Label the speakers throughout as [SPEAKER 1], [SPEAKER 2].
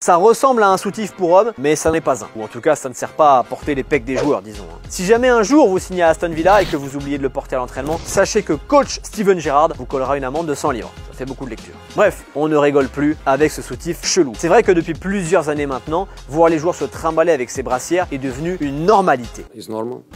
[SPEAKER 1] Ça ressemble à un soutif pour homme, mais ça n'est pas un. Ou en tout cas, ça ne sert pas à porter les pecs des joueurs, disons. Si jamais un jour vous signez à Aston Villa et que vous oubliez de le porter à l'entraînement, sachez que coach Steven Gerrard vous collera une amende de 100 livres. Ça fait beaucoup de lecture. Bref, on ne rigole plus avec ce soutif chelou. C'est vrai que depuis plusieurs années maintenant, voir les joueurs se trimballer avec ces brassières est devenu une normalité.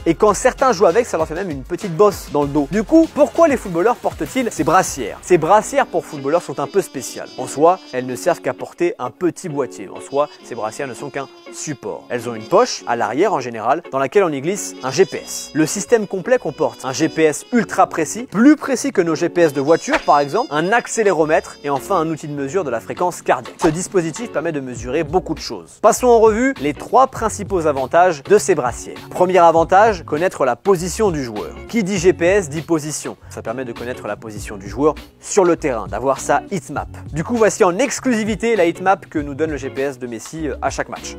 [SPEAKER 1] Et quand certains jouent avec, ça leur fait même une petite bosse dans le dos. Du coup, pourquoi les footballeurs portent-ils ces brassières? Ces brassières pour footballeurs sont un peu spéciales. En soi, elles ne servent qu'à porter un petit boîtier. En soi, ces brassières ne sont qu'un support. Elles ont une poche, à l'arrière en général, dans laquelle on y glisse un GPS. Le système complet comporte un GPS ultra précis, plus précis que nos GPS de voiture par exemple, un accéléromètre et enfin un outil de mesure de la fréquence cardiaque. Ce dispositif permet de mesurer beaucoup de choses. Passons en revue les 3 principaux avantages de ces brassières. Premier avantage, connaître la position du joueur. Qui dit GPS dit position. Ça permet de connaître la position du joueur sur le terrain, d'avoir sa heatmap. Du coup, voici en exclusivité la heatmap que nous donne le GPS de Messi à chaque match.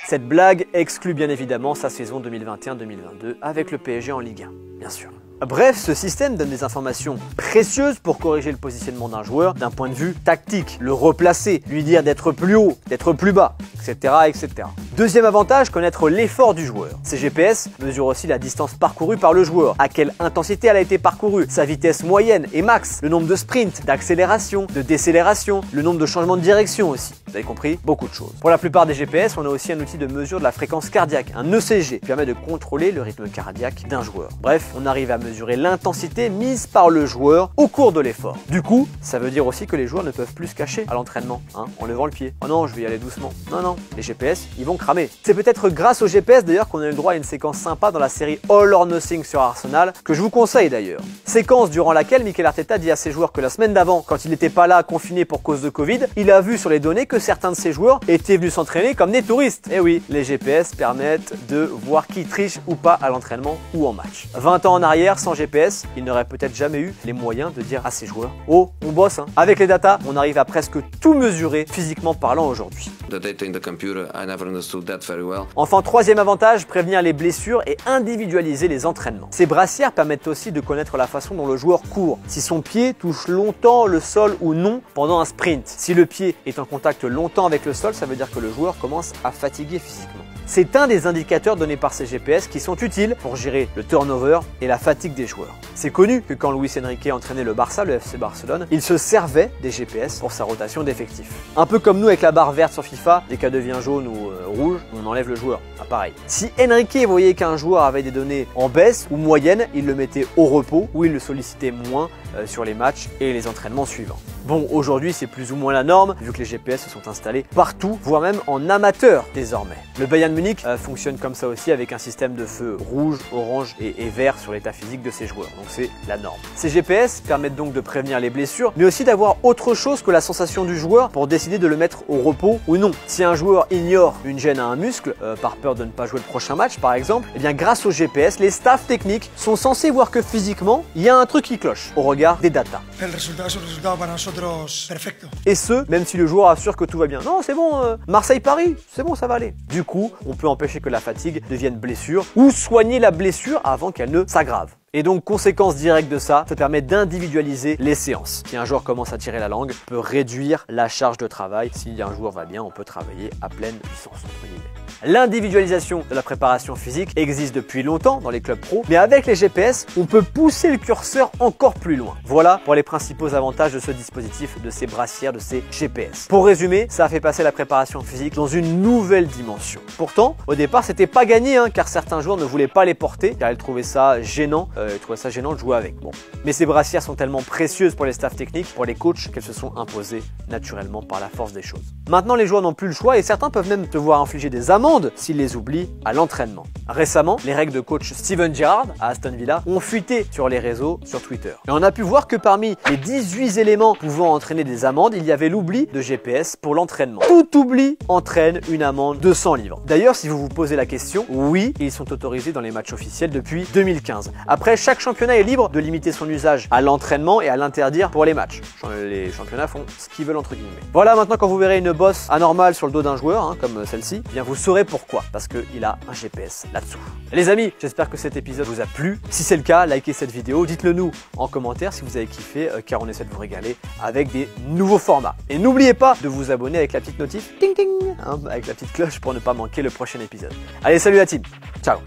[SPEAKER 1] Cette blague exclut bien évidemment sa saison 2021-2022 avec le PSG en Ligue 1, bien sûr. Bref, ce système donne des informations précieuses pour corriger le positionnement d'un joueur d'un point de vue tactique, le replacer, lui dire d'être plus haut, d'être plus bas, etc., etc. Deuxième avantage, connaître l'effort du joueur. Ces GPS mesurent aussi la distance parcourue par le joueur, à quelle intensité elle a été parcourue, sa vitesse moyenne et max, le nombre de sprints, d'accélération, de décélération, le nombre de changements de direction aussi. Vous avez compris? Beaucoup de choses. Pour la plupart des GPS, on a aussi un outil de mesure de la fréquence cardiaque, un ECG, qui permet de contrôler le rythme cardiaque d'un joueur. Bref, on arrive à mesurer l'intensité mise par le joueur au cours de l'effort. Du coup, ça veut dire aussi que les joueurs ne peuvent plus se cacher à l'entraînement, en levant le pied. Oh non, je vais y aller doucement. Non, non, les GPS, ils vont cramer. C'est peut-être grâce au GPS d'ailleurs qu'on a eu le droit à une séquence sympa dans la série All or Nothing sur Arsenal, que je vous conseille d'ailleurs. Séquence durant laquelle Mikel Arteta dit à ses joueurs que la semaine d'avant, quand il n'était pas là confiné pour cause de Covid, il a vu sur les données que certains de ses joueurs étaient venus s'entraîner comme des touristes. Et oui, les GPS permettent de voir qui triche ou pas à l'entraînement ou en match. 20 ans en arrière, sans GPS, il n'aurait peut-être jamais eu les moyens de dire à ses joueurs « Oh, on bosse, hein !» Avec les datas, on arrive à presque tout mesurer physiquement parlant aujourd'hui. Enfin, troisième avantage, prévenir les blessures et individualiser les entraînements. Ces brassières permettent aussi de connaître la façon dont le joueur court, si son pied touche longtemps le sol ou non pendant un sprint. Si le pied est en contact longtemps avec le sol, ça veut dire que le joueur commence à fatiguer physiquement. C'est un des indicateurs donnés par ces GPS qui sont utiles pour gérer le turnover et la fatigue des joueurs. C'est connu que quand Luis Enrique entraînait le Barça, le FC Barcelone, il se servait des GPS pour sa rotation d'effectifs. Un peu comme nous avec la barre verte sur FIFA, dès qu'elle devient jaune ou rouge, on enlève le joueur. Ah, pareil. Si Enrique voyait qu'un joueur avait des données en baisse ou moyenne, il le mettait au repos ou il le sollicitait moins sur les matchs et les entraînements suivants. Bon, aujourd'hui, c'est plus ou moins la norme, vu que les GPS se sont installés partout, voire même en amateur désormais. Le Bayern Munich fonctionne comme ça aussi avec un système de feu rouge, orange et vert sur l'état physique de ses joueurs, donc c'est la norme. Ces GPS permettent donc de prévenir les blessures, mais aussi d'avoir autre chose que la sensation du joueur pour décider de le mettre au repos ou non. Si un joueur ignore une gêne à un muscle, par peur de ne pas jouer le prochain match par exemple, eh bien grâce au GPS, les staffs techniques sont censés voir que physiquement, il y a un truc qui cloche au regard des datas. Et ce, même si le joueur assure que tout va bien. Non, c'est bon, Marseille-Paris, c'est bon, ça va aller. Du coup, on peut empêcher que la fatigue devienne blessure ou soigner la blessure avant qu'elle ne s'aggrave. Et donc, conséquence directe de ça, ça permet d'individualiser les séances. Si un joueur commence à tirer la langue, on peut réduire la charge de travail. Si un joueur va bien, on peut travailler à pleine puissance, entre guillemets. L'individualisation de la préparation physique existe depuis longtemps dans les clubs pro, mais avec les GPS, on peut pousser le curseur encore plus loin. Voilà pour les principaux avantages de ce dispositif, de ces brassières, de ces GPS. Pour résumer, ça a fait passer la préparation physique dans une nouvelle dimension. Pourtant, au départ, c'était pas gagné, car certains joueurs ne voulaient pas les porter, car ils trouvaient ça gênant. Ils trouvaient ça gênant de jouer avec. Bon. Mais ces brassières sont tellement précieuses pour les staffs techniques, pour les coachs, qu'elles se sont imposées naturellement par la force des choses. Maintenant, les joueurs n'ont plus le choix et certains peuvent même devoir infliger des amendes s'ils les oublient à l'entraînement. Récemment, les règles de coach Steven Gerrard à Aston Villa ont fuité sur les réseaux, sur Twitter. Et on a pu voir que parmi les 18 éléments pouvant entraîner des amendes, il y avait l'oubli de GPS pour l'entraînement. Tout oubli entraîne une amende de 100 livres. D'ailleurs, si vous vous posez la question, oui, ils sont autorisés dans les matchs officiels depuis 2015. Après, chaque championnat est libre de limiter son usage à l'entraînement et à l'interdire pour les matchs. Les championnats font ce qu'ils veulent entre guillemets. Voilà, maintenant quand vous verrez une bosse anormale sur le dos d'un joueur, comme celle-ci, eh bien vous saurez pourquoi. Parce qu'il a un GPS là-dessous. Les amis, j'espère que cet épisode vous a plu. Si c'est le cas, likez cette vidéo, dites-le nous en commentaire si vous avez kiffé, car on essaie de vous régaler avec des nouveaux formats. Et n'oubliez pas de vous abonner avec la petite notif, ting ting. hein, avec la petite cloche pour ne pas manquer le prochain épisode. Allez, salut la team, ciao.